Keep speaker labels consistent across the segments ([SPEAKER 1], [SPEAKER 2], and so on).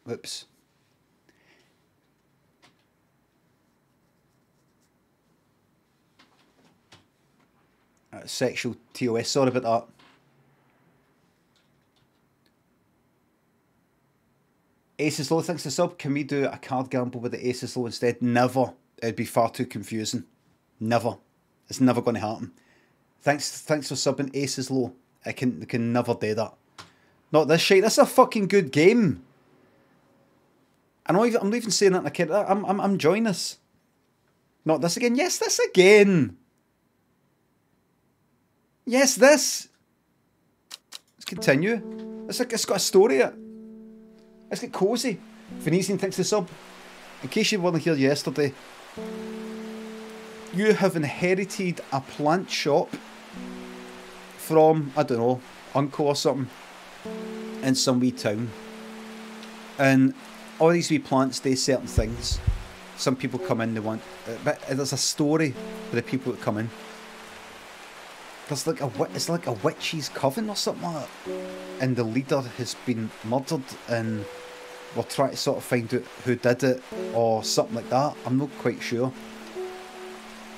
[SPEAKER 1] Whoops. Sexual TOS, sorry about that. Aces Low, thanks for the sub. Can we do a card gamble with the Aces Low instead? Never. It'd be far too confusing. Never. It's never going to happen. Thanks for subbing Aces Low. I can never do that. Not this shit. This is a fucking good game. I'm not even saying that in a kid. I'm enjoying this. Not this again. Yes, this again. Yes, this. Let's continue. It's got a story. Let's get cosy. Venetian thinks the sub. In case you weren't here yesterday, you have inherited a plant shop from, I don't know, uncle or something in some wee town. And all these wee plants do certain things. Some people come in, they want... But there's a story for the people that come in. There's like it's like a witch's coven or something like that. And the leader has been murdered and we're trying to sort of find out who did it or something like that. I'm not quite sure.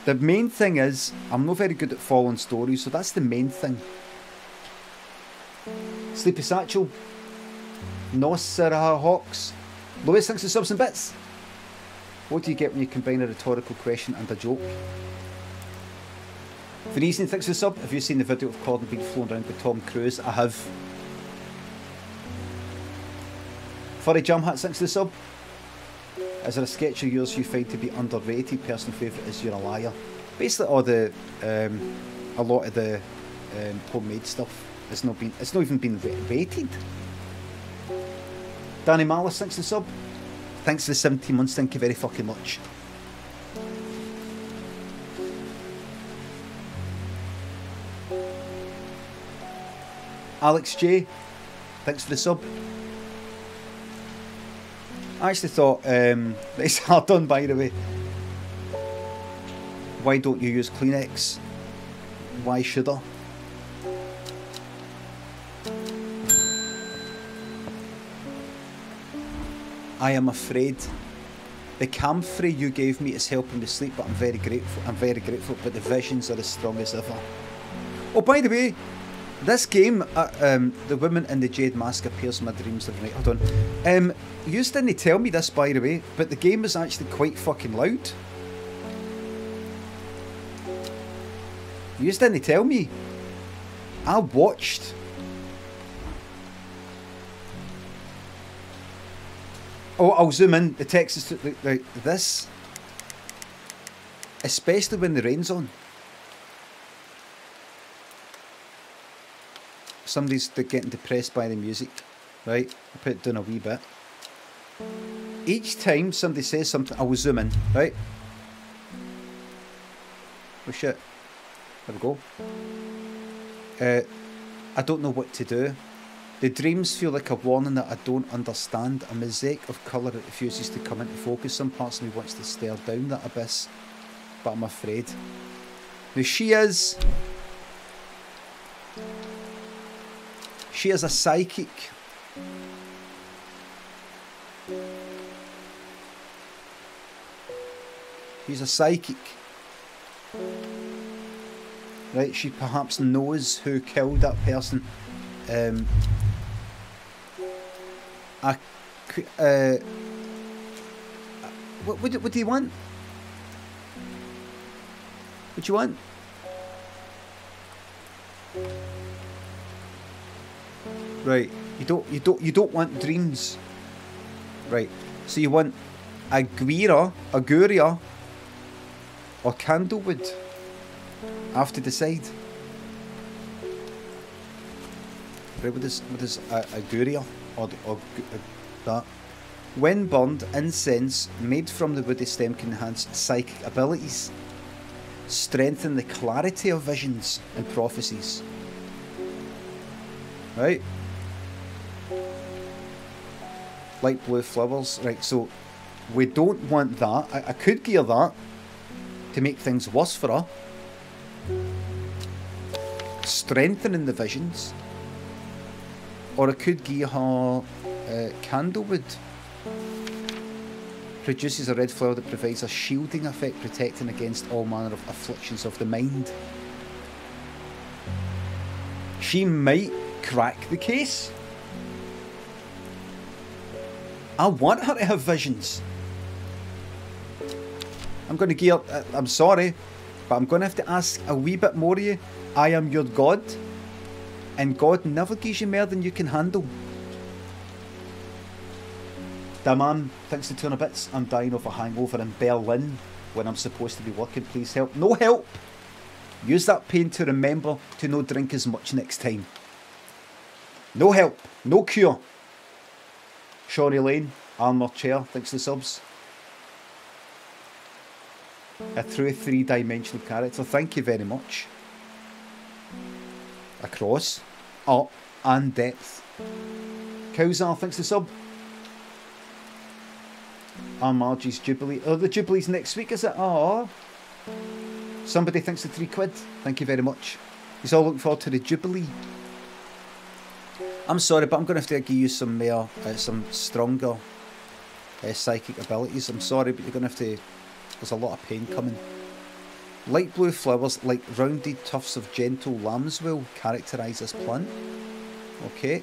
[SPEAKER 1] The main thing is, I'm not very good at following stories, so that's the main thing. Sleepy Satchel. No Sarah Hawks. Lois thinks of subs and bits. What do you get when you combine a rhetorical question and a joke? Venetian thinks of sub. Have you seen the video of Corden being flown around by Tom Cruise? I have. Furry Jam Hat thinks of the sub. Is there a sketch of yours you find to be underrated? Personal favourite is You're a Liar. Basically, all the a lot of the homemade stuff. It's not even been rated. Danny Malice thanks for the sub. Thanks for the 17 months. Thank you very fucking much. Alex J, thanks for the sub. I actually thought it's hard done, by the way. Why don't you use Kleenex? Why should I? I am afraid. The camphor you gave me is helping me sleep, but I'm very grateful. But the visions are as strong as ever. Oh, by the way, this game, the woman in the jade mask appears in my dreams every night. Hold on. You didn't tell me this, by the way, but the game is actually quite fucking loud. You didn't tell me. I watched. Oh, I'll zoom in. The text is this, especially when the rain's on. Somebody's getting depressed by the music, right? I'll put it down a wee bit. Each time somebody says something, I will zoom in, right? Oh shit. There we go. I don't know what to do. The dreams feel like a warning that I don't understand. A mosaic of colour that refuses to come into focus. Some parts of me wants to stare down that abyss, but I'm afraid. Now she is a psychic. She's a psychic. Right, she perhaps knows who killed that person. What do you want? What do you want? Right, you don't want dreams. Right, so you want Aguria, or Candlewood. I have to decide. Right, what is Aguria or that? When burned, incense made from the woody stem can enhance psychic abilities, strengthen the clarity of visions and prophecies. Right? Light blue flowers. Right, so we don't want that. I could gear that to make things worse for her. Strengthening the visions. Or I could gear her Candlewood. Produces a red flower that provides a shielding effect, protecting against all manner of afflictions of the mind. She might crack the case. I want her to have visions. I'm going to gear... I'm sorry, but I'm going to have to ask a wee bit more of you. I am your God, and God never gives you more than you can handle. Da man, thanks to 200 bits. I'm dying of a hangover in Berlin when I'm supposed to be working. Please help. No help! Use that pain to remember to no drink as much next time. No help. No cure. Shawnee Lane, Armour Chair, thanks to the subs. A true three-dimensional character, thank you very much. Across, up, and depth. Cowsar, thanks to the sub. Margie's Jubilee. Oh, the Jubilee's next week, is it? Oh. Somebody thinks the £3. Thank you very much. He's all looking forward to the Jubilee. I'm sorry, but I'm going to have to give you some more, some stronger psychic abilities. I'm sorry, but you're going to have to... There's a lot of pain coming. Light blue flowers, like rounded tufts of gentle lambswool, characterise this plant. Okay.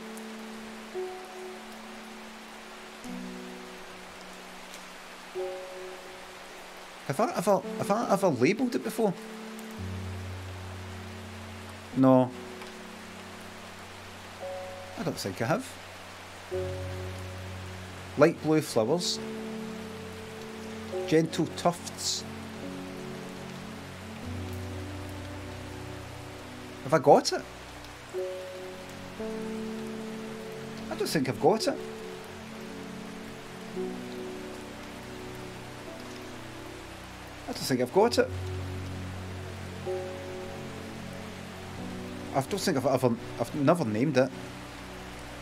[SPEAKER 1] Have I ever labelled it before? No. I don't think I have. Light blue flowers. Gentle tufts. Have I got it? I don't think I've got it. I don't think I've got it. I don't think I've never named it.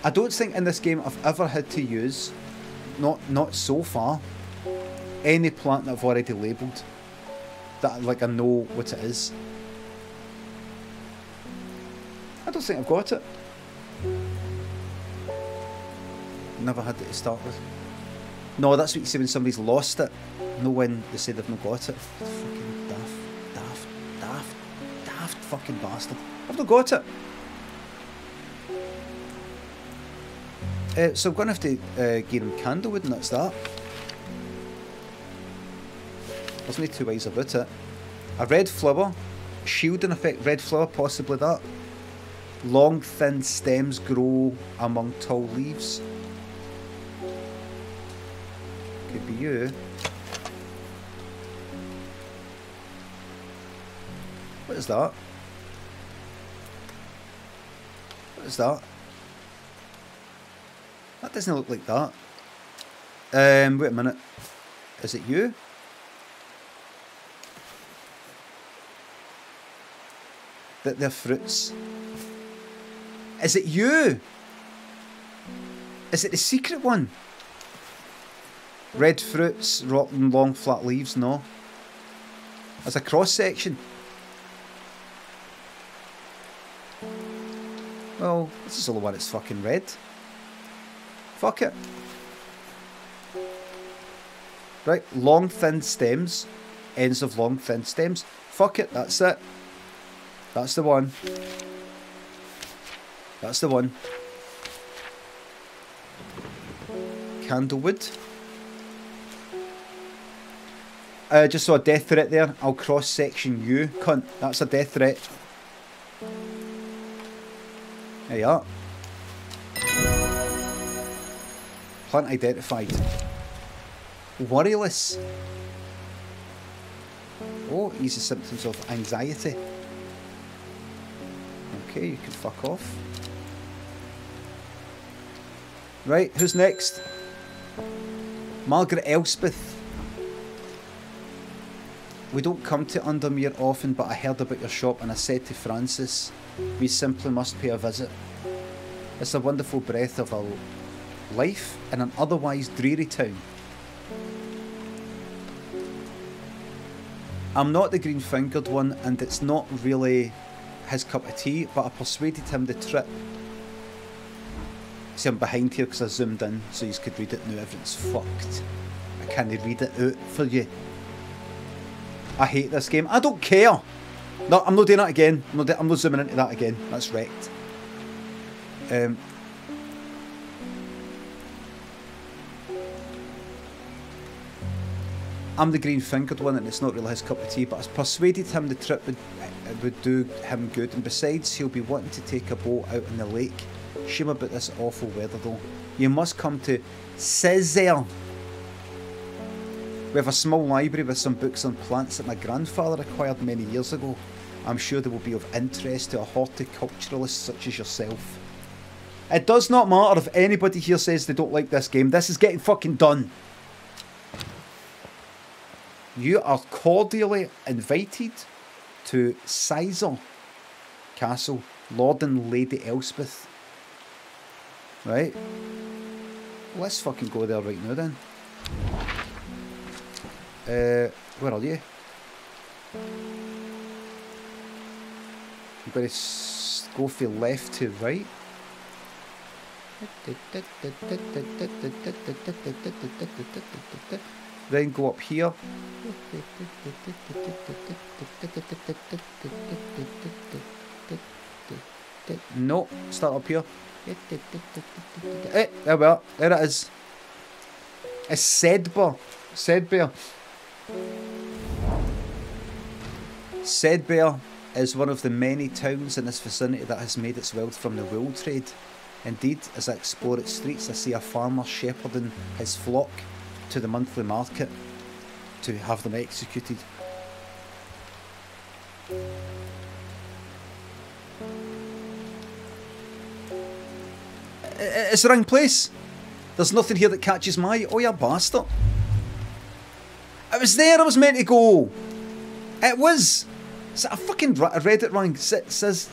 [SPEAKER 1] I don't think in this game I've ever had to use, not so far, any plant that I've already labelled that like I know what it is. I don't think I've got it. Never had it to start with. No, that's what you say when somebody's lost it. No, when they say they've not got it. Fucking daft fucking bastard. I've not got it. So I'm going to have to give him Candlewood, and that's that. There's no two ways about it. A red flower, shielding effect, red flower, possibly that. Long thin stems grow among tall leaves. Could be you. What is that? What is that? That doesn't look like that. Wait a minute. Is it you? That they're fruits. Is it you? Is it the secret one? Red fruits, rotten long flat leaves, no. There's a cross section. Well, this is the only one that's fucking red. Fuck it. Right, long thin stems. Ends of long thin stems. Fuck it, that's it. That's the one. That's the one. Candlewood. Just saw a death threat there. I'll cross section you, cunt. That's a death threat. There you are. Plant identified. Worryless. Oh, easy symptoms of anxiety. Okay, you can fuck off. Right, who's next? Margaret Elspeth. We don't come to Undermere often, but I heard about your shop and I said to Francis, we simply must pay a visit. It's a wonderful breath of a life in an otherwise dreary town. I'm not the green-fingered one, and it's not really his cup of tea, but I persuaded him the trip See, I'm behind here because I zoomed in so you could read it. Now everything's fucked. I can't read it out for you. I hate this game. I don't care. No, I'm not doing that again. I'm not zooming into that again. That's wrecked. I'm the green-fingered one, and it's not really his cup of tea, but I persuaded him the trip would do him good, and besides, he'll be wanting to take a boat out in the lake. Shame about this awful weather, though. You must come to Césaire. We have a small library with some books on plants that my grandfather acquired many years ago. I'm sure they will be of interest to a horticulturalist such as yourself. It does not matter if anybody here says they don't like this game. This is getting fucking done. You are cordially invited to Césaire Castle, Lord and Lady Elspeth. Right? Let's fucking go there right now then. Where are you? I'm going to go from left to right. Then go up here. No, start up here. Hey, there we are. There it is. It's Sedberg. Sedberg. Sedberg is one of the many towns in this vicinity that has made its wealth from the wool trade. Indeed, as I explore its streets, I see a farmer shepherding his flock to the monthly market to have them executed. It's the wrong place. There's nothing here that catches my eye. Oh, you bastard. It was there I was meant to go. It was. I fucking read it wrong. It says...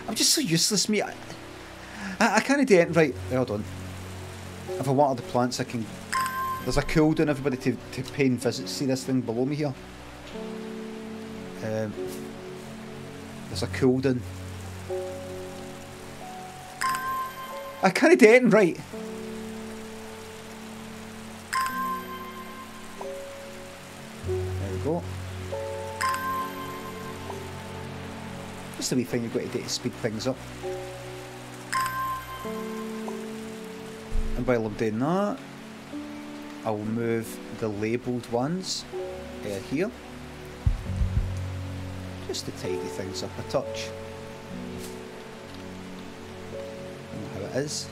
[SPEAKER 1] I'm just so useless, mate. I can't do it. Right, hold on. If I water the plants, I can... There's a cooldown, everybody, to pay and visit. See this thing below me here? There's a cooldown. I can't do it right. There we go. Just a wee thing you've got to do to speed things up. And while I'm doing that, I'll move the labelled ones here. Just to tidy things up a touch. How it is.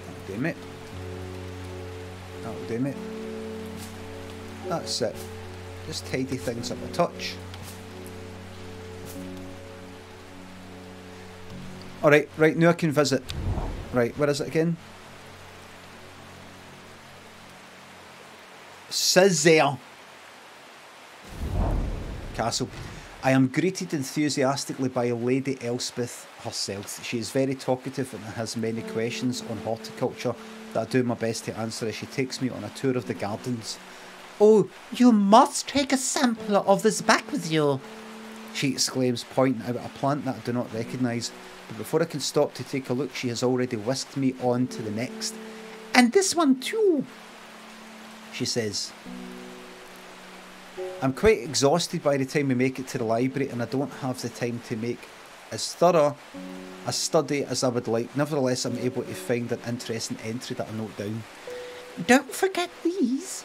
[SPEAKER 1] That'll do, mate. That'll do, mate. That's it. Just tidy things up a touch. Alright, right, now I can visit. Right, where is it again? Césaire Castle. I am greeted enthusiastically by Lady Elspeth herself. She is very talkative and has many questions on horticulture that I do my best to answer as she takes me on a tour of the gardens. Oh, you must take a sample of this back with you, she exclaims, pointing out a plant that I do not recognise. But before I can stop to take a look, she has already whisked me on to the next. And this one too, she says. I'm quite exhausted by the time we make it to the library, and I don't have the time to make as thorough a study as I would like. Nevertheless, I'm able to find an interesting entry that I note down. Don't forget these,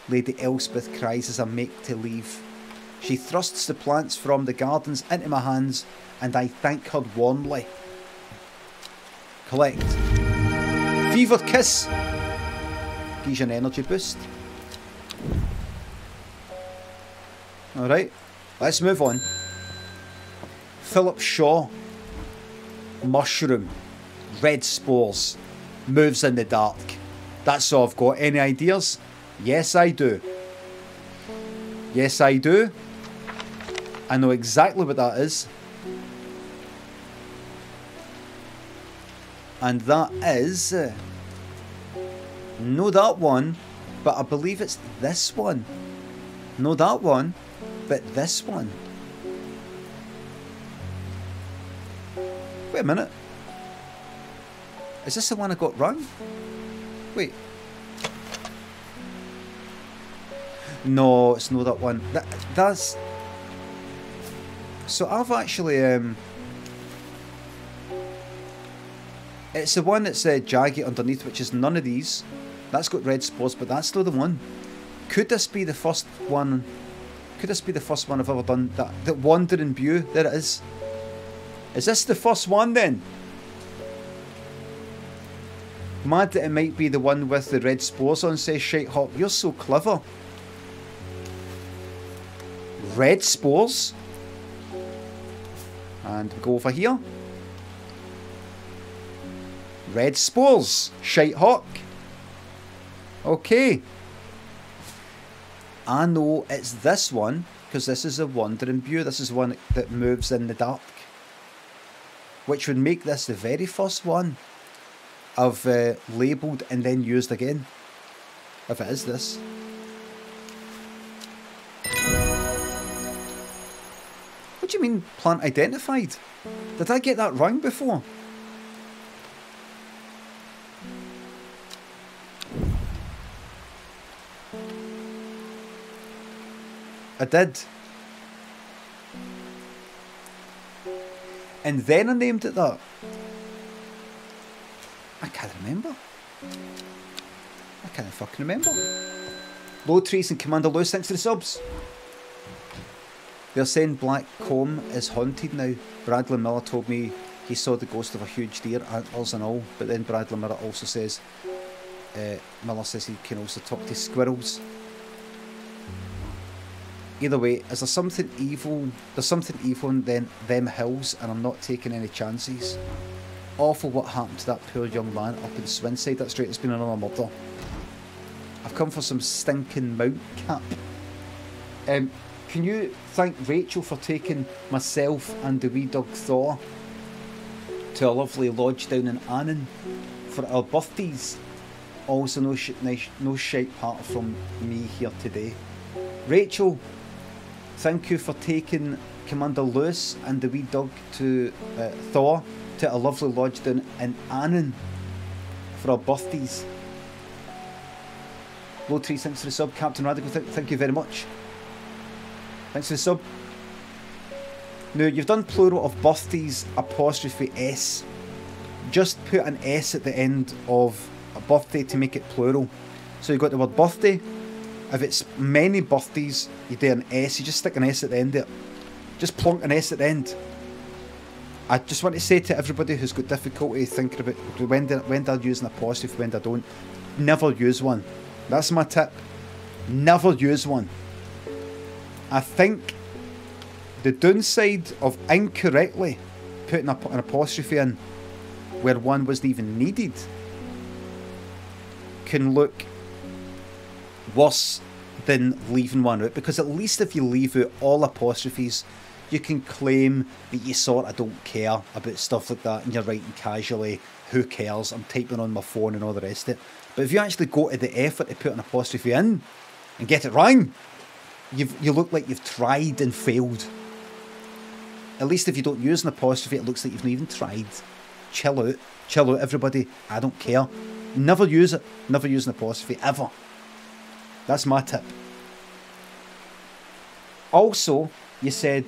[SPEAKER 1] Lady Elspeth cries as I make to leave. She thrusts the plants from the gardens into my hands, and I thank her warmly. Collect. Fevered Kiss. Gives you an energy boost. Alright, let's move on. Philip Shaw. Mushroom. Red spores. Moves in the dark. That's all I've got. Any ideas? Yes, I do. Yes, I do. I know exactly what that is. And that is... no, that one. But I believe it's this one. No, that one. But this one. Wait a minute. Is this the one I got wrong? Wait. No, it's not that one. That's... So I've actually... It's the one that's jagged underneath, which is none of these. That's got red spots, but that's still the one. Could this be the first one? Could this be the first one I've ever done? That Wandering View. There it is. Is this the first one then? Mad that it might be the one with the red spores on, says Shite Hop. You're so clever. Red spores. And go over here. Red spores. Shite Hawk. Okay. I know it's this one, because this is a Wandering View. This is one that moves in the dark. Which would make this the very first one I've labelled and then used again. If it is this. What do you mean, plant identified? Did I get that wrong before? I did. And then I named it that. I can't remember. I can't fucking remember. Low Trees and Commander Lewis, thanks for the subs. They're saying Black Combe is haunted now. Bradley Miller told me he saw the ghost of a huge deer, antlers and all. But then Bradley Miller also says, Miller says he can also talk to squirrels. Either way, is there something evil? There's something evil in them hills, and I'm not taking any chances. Awful what happened to that poor young man up in Swinside. That's right, it's been another murder. I've come for some stinking mount cap. Can you thank Rachel for taking myself and the wee dog Thor to a lovely lodge down in Annan for our birthdays? Also no shite part from me here today. Rachel, thank you for taking Commander Lewis and the wee dog to Thor to a lovely lodge down in Annan for our birthdays. Low Tree, thanks for the sub. Captain Radical, thank you very much. Thanks for the sub. Now, you've done plural of birthdays apostrophe S. Just put an S at the end of a birthday to make it plural. So you've got the word birthday. If it's many birthdays, you do an S. You just stick an S at the end of it. Just plonk an S at the end. I just want to say to everybody who's got difficulty thinking about when do I use an apostrophe, when do I don't, never use one. That's my tip. Never use one. I think the downside of incorrectly putting an apostrophe in where one wasn't even needed can look worse than leaving one out, because at least if you leave out all apostrophes, you can claim that you sort of don't care about stuff like that and you're writing casually, who cares, I'm typing on my phone and all the rest of it. But if you actually go to the effort to put an apostrophe in and get it wrong, you look like you've tried and failed. At least if you don't use an apostrophe, it looks like you've not even tried. Chill out everybody, I don't care. Never use it, never use an apostrophe, ever. That's my tip. Also, you said,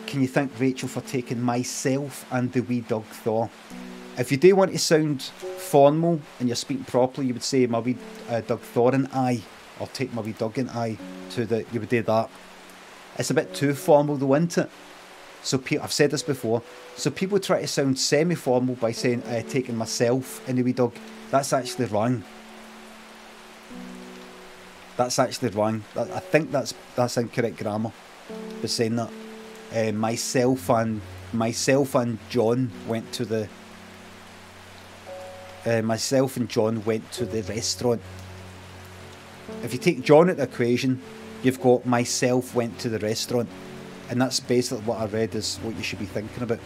[SPEAKER 1] can you thank Rachel for taking myself and the wee dog Thor? If you do want to sound formal and you're speaking properly, you would say my wee dog Thor and I, or take my wee dog and I to the, you would do that. It's a bit too formal though, isn't it? So I've said this before, so people try to sound semi-formal by saying taking myself and the wee dog. That's actually wrong. That's actually wrong. I think that's incorrect grammar. By saying that, myself and John went to the. Myself and John went to the restaurant. If you take John out of the equation, you've got myself went to the restaurant, and that's basically what I read is what you should be thinking about.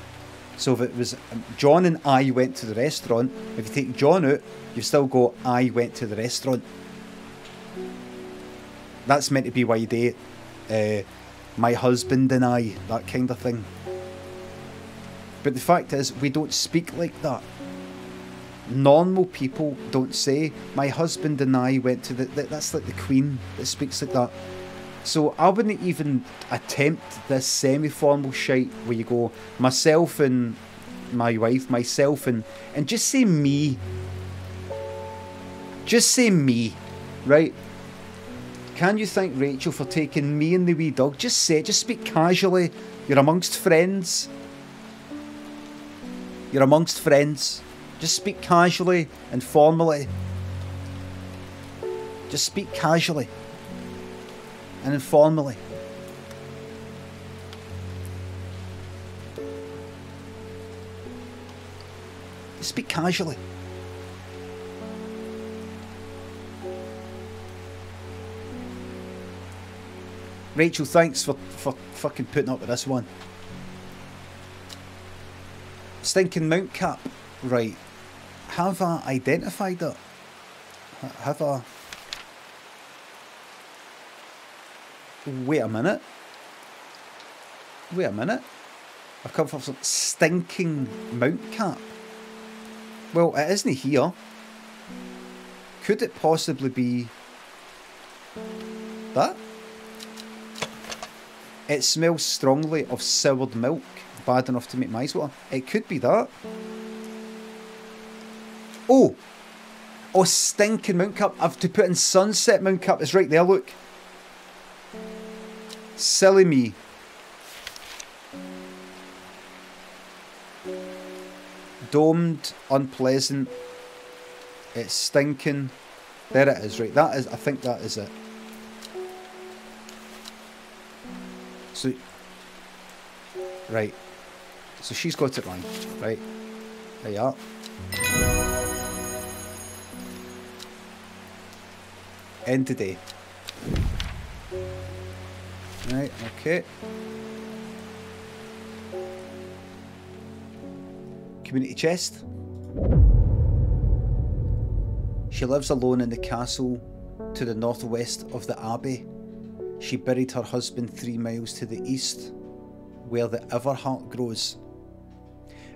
[SPEAKER 1] So if it was John and I went to the restaurant, if you take John out, you've still got I went to the restaurant. That's meant to be why you do my husband and I, that kind of thing. But the fact is, we don't speak like that. Normal people don't say, my husband and I went to the... That's like the Queen that speaks like that. So I wouldn't even attempt this semi-formal shite where you go, myself and my wife, myself and just say me. Just say me, right? Can you thank Rachel for taking me and the wee dog? Just say it, just speak casually. You're amongst friends. You're amongst friends. Just speak casually and formally. Just speak casually and informally. Just speak casually. Rachel, thanks for fucking putting up with this one. Stinking Mount Cap. Right. Have I identified it? Have I... Wait a minute. Wait a minute. I've come from some stinking Mount Cap. Well, it isn't here. Could it possibly be... that? It smells strongly of soured milk. Bad enough to make my eyes water. It could be that. Oh! Oh, stinking Mount Cap. I've to put in Sunset Mount Cap. It's right there, look. Silly me. Domed, unpleasant. It's stinking. There it is, right. That is, I think that is it. So, right. So she's got it wrong, right? There you are. End of day. Right, okay. Community chest. She lives alone in the castle to the northwest of the abbey. She buried her husband 3 miles to the east, where the Everheart grows.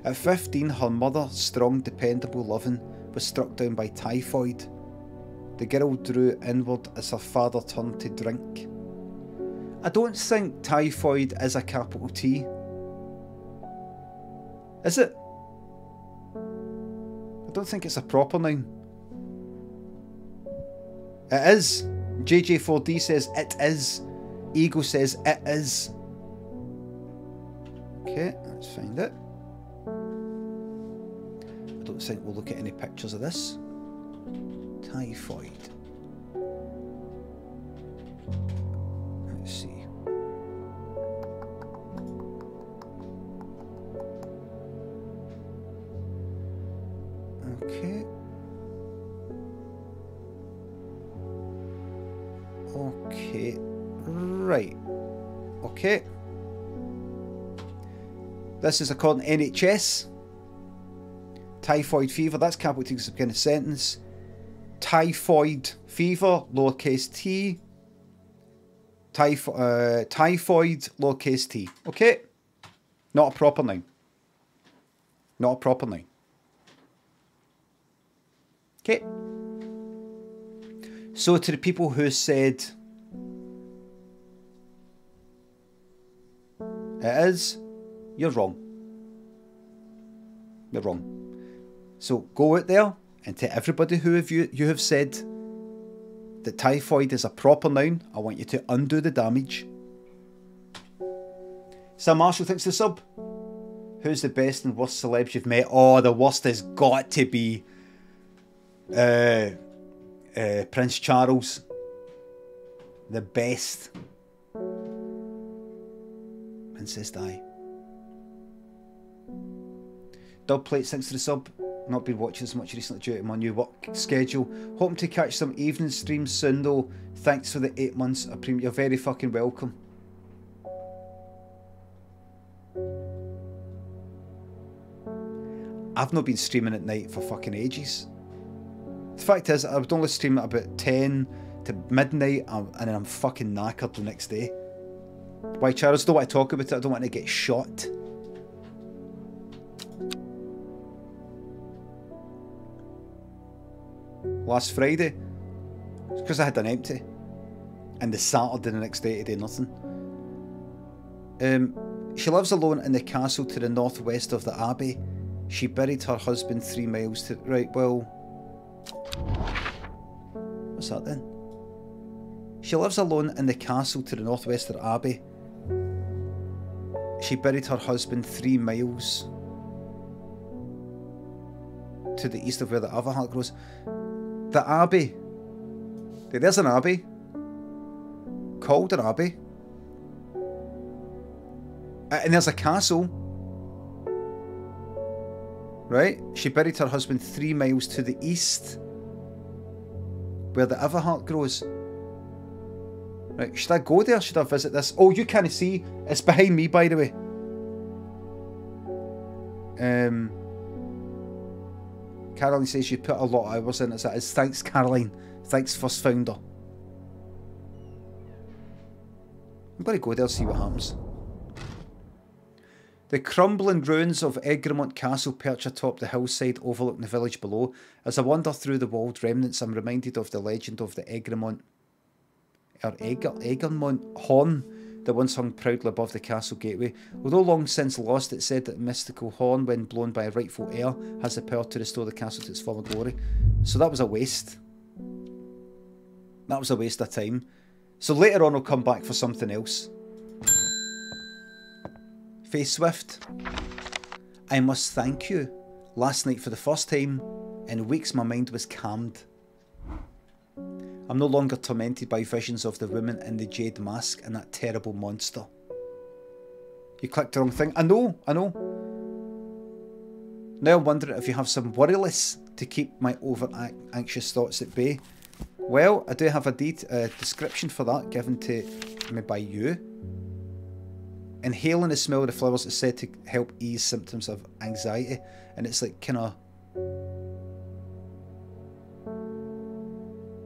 [SPEAKER 1] At 15, her mother, strong, dependable, loving, was struck down by typhoid. The girl drew inward as her father turned to drink. I don't think typhoid is a capital T. Is it? I don't think it's a proper noun. It is. JJ4D says it is. Ego says it is. Okay, let's find it. I don't think we'll look at any pictures of this. Typhoid. Let's see. Okay. Okay. Right. Okay. This is according to NHS. Typhoid fever, that's capital T because it's a beginning sentence. Typhoid fever, lowercase t. Typhoid, lowercase t. Okay? Not a proper noun. Not a proper noun. Okay. So to the people who said it is, you're wrong. You're wrong. So go out there and to everybody who you have said that typhoid is a proper noun, I want you to undo the damage. Sam Marshall thinks the sub. Who's the best and worst celebs you've met? Oh, the worst has got to be Prince Charles. The best. Princess Di. Dub Plate thanks to the sub. Not been watching as much recently due to my new work schedule. Hoping to catch some evening streams soon though. Thanks for the 8 months of premium. You're very fucking welcome. I've not been streaming at night for fucking ages. The fact is, I would only stream at about 10 to midnight and then I'm fucking knackered the next day. Why, Charles? I don't want to talk about it. I don't want to get shot. last Friday. It's because I had an empty. And the Saturday the next day to do nothing. She lives alone in the castle to the northwest of the abbey. She buried her husband 3 miles to... Right, well... What's that then? She lives alone in the castle to the northwest of the abbey. She buried her husband 3 miles to the east of where the Everheart grows. The abbey. There's an abbey. Called an abbey. And there's a castle. Right? She buried her husband 3 miles to the east where the Everheart grows. Right, should I go there? Should I visit this? Oh, you can't see. It's behind me, by the way. Caroline says you put a lot of hours in it. Thanks, Caroline. Thanks, first founder. I'm going to go there and see what happens. The crumbling ruins of Egremont Castle perch atop the hillside overlooking the village below. As I wander through the walled remnants, I'm reminded of the legend of the Egremont horn that once hung proudly above the castle gateway. Although long since lost, it's said that the mystical horn, when blown by a rightful heir, has the power to restore the castle to its former glory. So that was a waste. That was a waste of time. So later on I'll come back for something else. Face Swift. I must thank you. Last night for the first time in weeks my mind was calmed. I'm no longer tormented by visions of the woman in the jade mask and that terrible monster. You clicked the wrong thing. I know. Now I'm wondering if you have some worry lists to keep my over anxious thoughts at bay. Well, I do have a description for that given to me by you. Inhaling the smell of the flowers is said to help ease symptoms of anxiety, and it's like kind of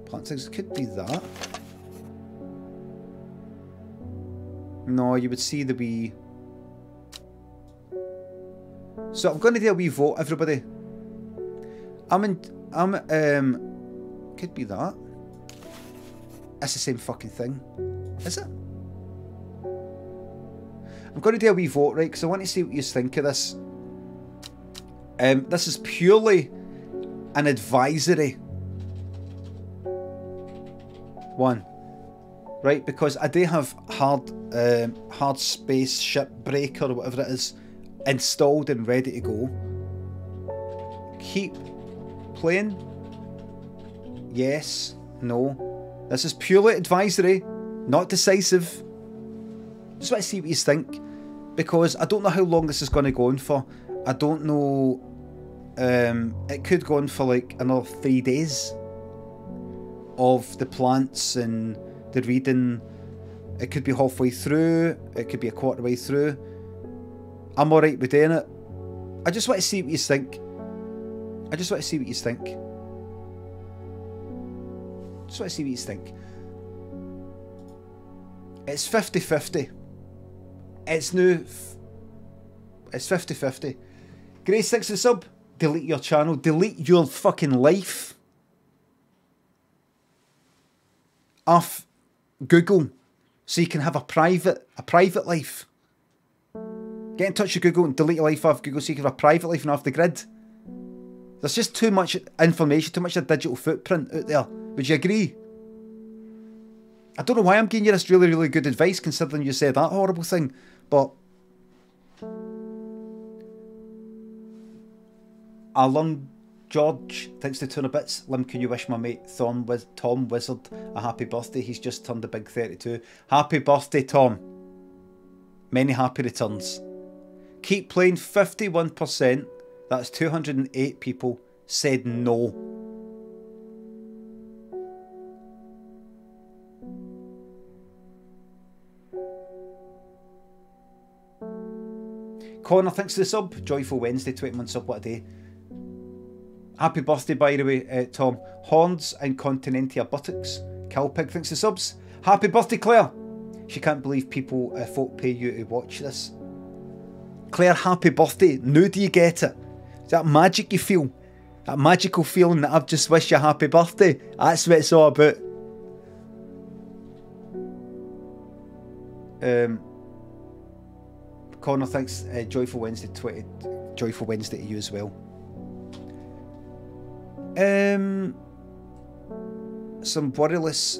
[SPEAKER 1] plant things. It could be that. No, you would see the wee. So I'm going to do a wee vote, everybody. Could be that. That's the same fucking thing, is it? I'm going to do a wee vote, right, because I want to see what you think of this. This is purely an advisory one, right, because I do have hard space ship breaker or whatever it is installed and ready to go. Keep playing. Yes. No. This is purely advisory, not decisive. Just want to see what you think, because I don't know how long this is going to go on for. I don't know. It could go on for like another 3 days of the plants and the reading. It could be halfway through. It could be a quarter way through. I'm alright with doing it. I just want to see what you think. I just want to see what you think. Just want to see what you think. It's 50-50. It's new. It's 50-50. Grace, thanks for the sub. Delete your channel. Delete your fucking life. Off Google, so you can have a private life. Get in touch with Google and delete your life off Google so you can have a private life and off the grid. There's just too much information, too much of a digital footprint out there. Would you agree? I don't know why I'm giving you this really, really good advice considering you said that horrible thing, but Alan George, thanks to 200 bits. Lim, can you wish my mate Tom Wizard a happy birthday? He's just turned a big 32. Happy birthday, Tom. Many happy returns. Keep playing. 51%, that's 208 people, said no. Connor, thanks to the sub. Joyful Wednesday, 21 sub, what a day. Happy birthday, by the way, Tom. Horns and Continentia buttocks. Calpig, thanks to subs. Happy birthday, Claire. She can't believe folk pay you to watch this. Claire, happy birthday. Now do you get it? Is that magic you feel? That magical feeling that I've just wished you a happy birthday. That's what it's all about. Connor thinks Joyful Wednesday 20. Joyful Wednesday to you as well. Some worryless.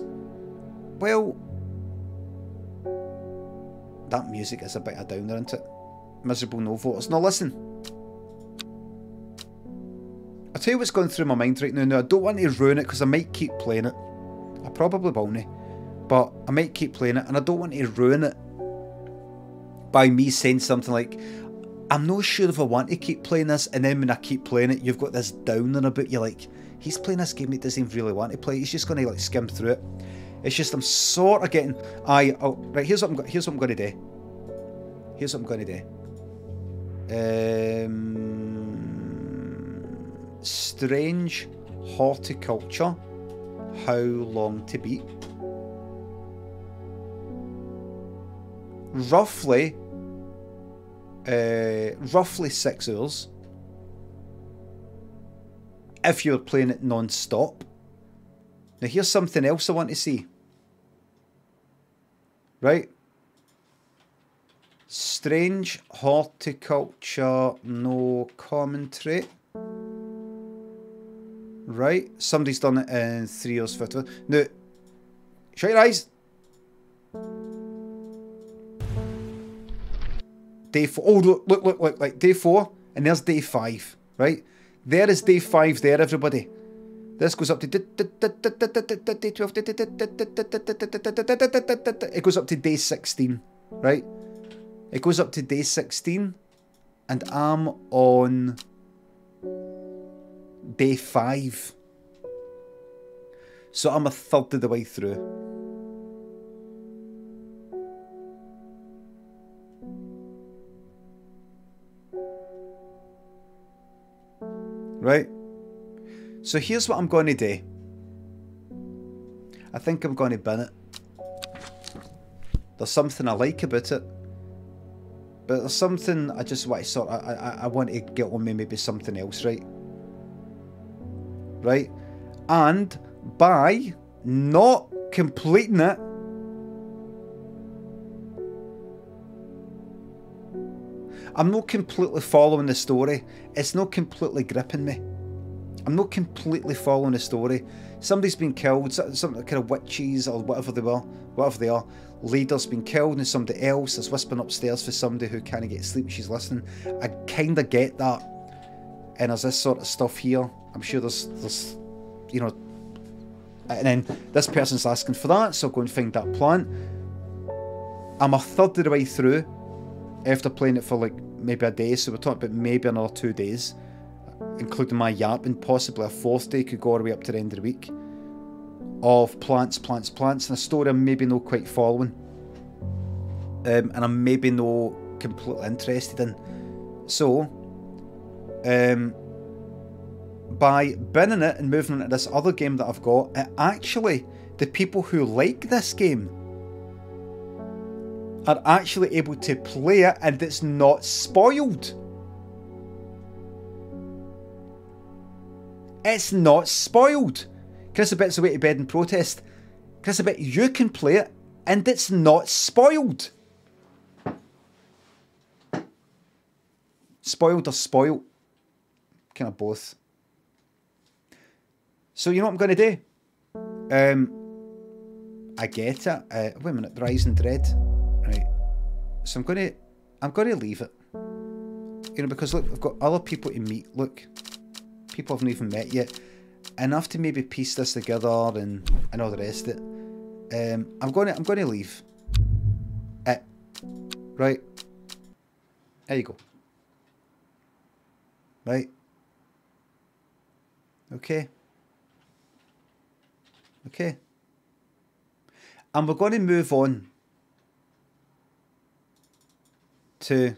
[SPEAKER 1] Well, that music is a bit of a downer, isn't it? Miserable no voters. Now listen, I'll tell you what's going through my mind right now. Now I don't want to ruin it because I might keep playing it. I probably won't, but I might keep playing it, and I don't want to ruin it by me saying something like, I'm not sure if I want to keep playing this, and then when I keep playing it, you've got this downer about you, like, he's playing this game he doesn't really want to play. He's just going to like skim through it. It's just I'm sort of getting. Right. Here's what I'm going to do. Here's what I'm going to do. Strange Horticulture. How long to beat? Roughly 6 hours. If you're playing it non-stop. Now here's something else I want to see. Right? Strange Horticulture, no commentary. Right? Somebody's done it in 3 hours 50. Now, shut your eyes. Day 4. Oh, look, like day 4, and there's day 5. Right? There is day 5 there, everybody. This goes up to day 12. It goes up to day 16, right? It goes up to day 16, and I'm on day 5. So I'm a third of the way through. Right? So here's what I'm going to do. I think I'm going to bin it. There's something I like about it, but there's something I just want to sort of, I want to get on with maybe something else, right? Right? And by not completing it, I'm not completely following the story. It's not completely gripping me. I'm not completely following the story. Somebody's been killed, some kind of witches or whatever they are. Leader's been killed, and somebody else is whispering upstairs for somebody who can't get sleep. She's listening. I kind of get that. And there's this sort of stuff here. I'm sure there's, you know. And then this person's asking for that, so I'll go and find that plant. I'm a third of the way through after playing it for like maybe a day. So we're talking about maybe another 2 days, including my yap, and possibly a 4th day, could go all the way up to the end of the week, of plants, and a story I'm maybe not quite following, and I'm maybe not completely interested in. So, by binning it and moving into this other game that I've got, it actually, the people who like this game are actually able to play it, and it's not spoiled. It's not spoiled. Chris a bit's away to bed in protest. Chris a bit, you can play it, and it's not spoiled. Spoiled or spoiled? Kind of both. So you know what I'm going to do? I get it. Wait a minute, Rising Dread. Right. So I'm going to leave it. You know, because look, I've got other people to meet. Look. People I've not even met yet. Enough to maybe piece this together and all the rest of it. I'm going to leave it. Right. There you go. Right. Okay. Okay. And we're going to move on to